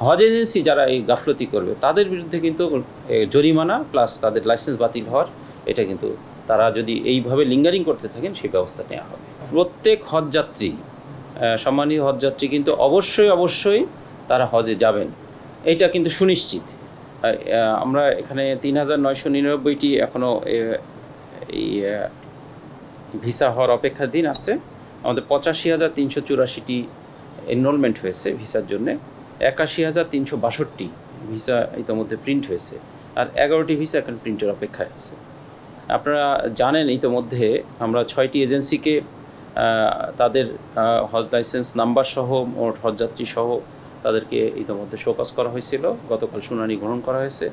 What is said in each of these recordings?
হজ agency যারা এই গাফলতি করবে তাদের বিরুদ্ধে কিন্তু জরিমানা প্লাস তাদের লাইসেন্স বাতিল হওয়ার, এটা কিন্তু তারা যদি এইভাবে লিঙ্গারিং করতে থাকেন সেই ব্যবস্থা নেওয়া হবে। প্রত্যেক হজযাত্রী, সম্মানীয় হজযাত্রী কিন্তু অবশ্যই তারা হজে যাবেন, এটা কিন্তু সুনিশ্চিত। আমরা এখানে ৩,৯৯৯টি এখনও এই ভিসা হওয়ার অপেক্ষাধীন আছে। আমাদের ৮৫,৩৮৪টি এনরোলমেন্ট হয়েছে ভিসার জন্যে, ৮১,৩৬২ ভিসা ইতিমধ্যে প্রিন্ট হয়েছে, আর 11টি ভিসা এখন প্রিন্টের অপেক্ষায় আছে। আপনারা জানেন ইতিমধ্যে আমরা 6টি এজেন্সিকে তাদের হজ লাইসেন্স নাম্বার সহ মোট হজযাত্রী সহ তাদেরকে ইতিমধ্যে শোকজ করা হয়েছিল, গতকাল শুনানি গ্রহণ করা হয়েছে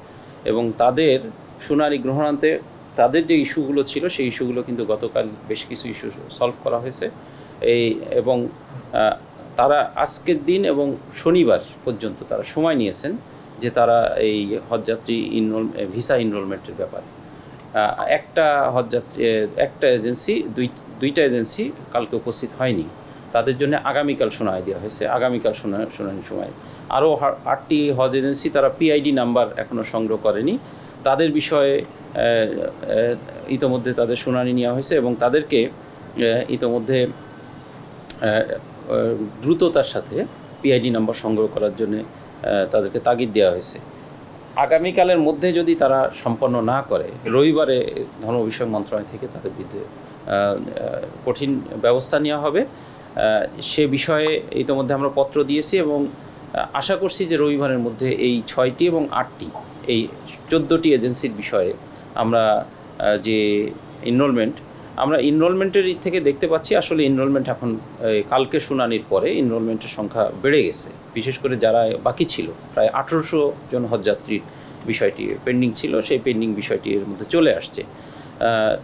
এবং তাদের শুনানি গ্রহণান্তে তাদের যে ইস্যুগুলো ছিল সেই ইস্যুগুলো কিন্তু গতকাল বেশ কিছু ইস্যু সলভ করা হয়েছে। এবং তারা আজকের দিন এবং শনিবার পর্যন্ত তারা সময় নিয়েছেন যে তারা এই হজযাত্রী ভিসা এনরোলমেন্টের ব্যাপারে একটা এজেন্সি দুইটা এজেন্সি কালকে উপস্থিত হয়নি, তাদের জন্য আগামীকাল শুনানি দেওয়া হয়েছে। আগামীকাল শুনানির সময় আরও 8টি হজ এজেন্সি তারা পিআইডি নাম্বার এখনও সংগ্রহ করেনি, তাদের বিষয়ে ইতোমধ্যে তাদের শুনানি নেওয়া হয়েছে এবং তাদেরকে ইতোমধ্যে দ্রুততার সাথে পিআইডি নাম্বার সংগ্রহ করার জন্য তাদেরকে তাগিদ দেওয়া হয়েছে। আগামীকালের মধ্যে যদি তারা সম্পন্ন না করে, রবিবারে ধর্ম বিষয়ক মন্ত্রণালয় থেকে তাদের বিরুদ্ধে কঠিন ব্যবস্থা নেওয়া হবে। সে বিষয়ে ইতিমধ্যে আমরা পত্র দিয়েছি এবং আশা করছি যে রবিবারের মধ্যে এই 6টি এবং 8টি এই 14টি এজেন্সির বিষয়ে আমরা যে আমরা এনরোলমেন্টের দিক থেকে দেখতে পাচ্ছি আসলে এনরোলমেন্ট এখন কালকে শুনানির পরে এনরোলমেন্টের সংখ্যা বেড়ে গেছে। বিশেষ করে যারা বাকি ছিল, প্রায় 1800 জন হজযাত্রীর বিষয়টি পেন্ডিং ছিল, সেই পেন্ডিং বিষয়টি এর মধ্যে চলে আসছে।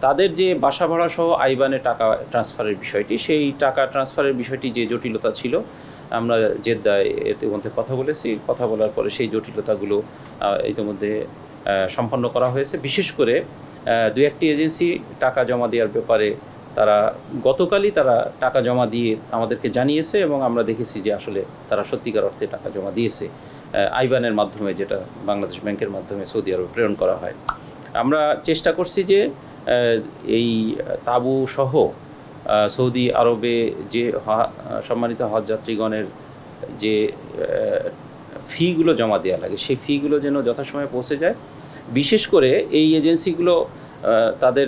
তাদের যে বাসা ভাড়া সহ আইবানে টাকা ট্রান্সফারের বিষয়টি, সেই টাকা ট্রান্সফারের বিষয়টি যে জটিলতা ছিল, আমরা জেদ্দায় ইতিমধ্যে কথা বলার পরে সেই জটিলতাগুলো ইতিমধ্যে সম্পন্ন করা হয়েছে। বিশেষ করে 2-1টি এজেন্সি টাকা জমা দেওয়ার ব্যাপারে গতকালই তারা টাকা জমা দিয়ে আমাদেরকে জানিয়েছে এবং আমরা দেখেছি যে আসলে তারা সত্যিকার অর্থে টাকা জমা দিয়েছে আইবানের মাধ্যমে, যেটা বাংলাদেশ ব্যাংকের মাধ্যমে সৌদি আরবে প্রেরণ করা হয়। আমরা চেষ্টা করছি যে এই তাবু সহ সৌদি আরবে যে সম্মানিত হজযাত্রীগণের যে ফিগুলো জমা দেওয়া লাগে, সেই ফিগুলো যেন যথাসময়ে পৌঁছে যায়। বিশেষ করে এই এজেন্সিগুলো তাদের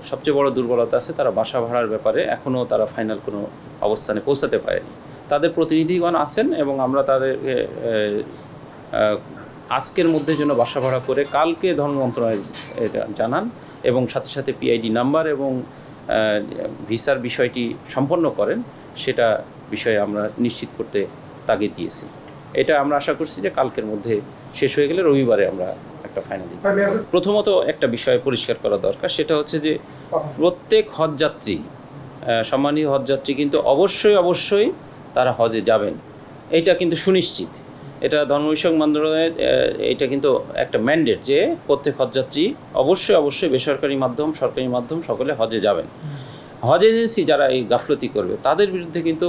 সবচেয়ে বড় দুর্বলতা আছে, তারা বাসা ভাড়ার ব্যাপারে এখনও তারা ফাইনাল কোনো অবস্থানে পৌঁছাতে পারেনি। তাদের প্রতিনিধিগণ আছেন এবং আমরা তাদেরকে আজকের মধ্যে যেন বাসা ভাড়া করে কালকে ধর্ম মন্ত্রণালয় এটা জানান এবং সাথে সাথে পিআইডি নাম্বার এবং ভিসার বিষয়টি সম্পন্ন করেন, সেটা বিষয়ে আমরা নিশ্চিত করতে তাগিদ দিয়েছি। এটা আমরা আশা করছি যে কালকের মধ্যে শেষ হয়ে গেলে রবিবারে আমরা একটা ফাইনাল দিই। প্রথমত একটা বিষয় পরিষ্কার করা দরকার, সেটা হচ্ছে যে প্রত্যেক হজযাত্রী, সম্মানীয় হজযাত্রী কিন্তু অবশ্যই তারা হজে যাবেন, এটা কিন্তু সুনিশ্চিত। এটা ধর্ম বিষয়ক মন্ত্রণালয়ের এটা কিন্তু একটা ম্যান্ডেট যে প্রত্যেক হজযাত্রী অবশ্যই বেসরকারি মাধ্যম সরকারি মাধ্যম সকলে হজে যাবেন। হজ এজেন্সি যারা এই গাফলতি করবে তাদের বিরুদ্ধে কিন্তু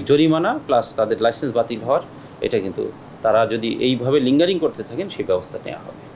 জরিমানা প্লাস তাদের লাইসেন্স বাতিল হওয়ার, এটা কিন্তু তারা যদি এইভাবে লিঙ্গারিং করতে থাকেন সেই ব্যবস্থা নেওয়া হবে।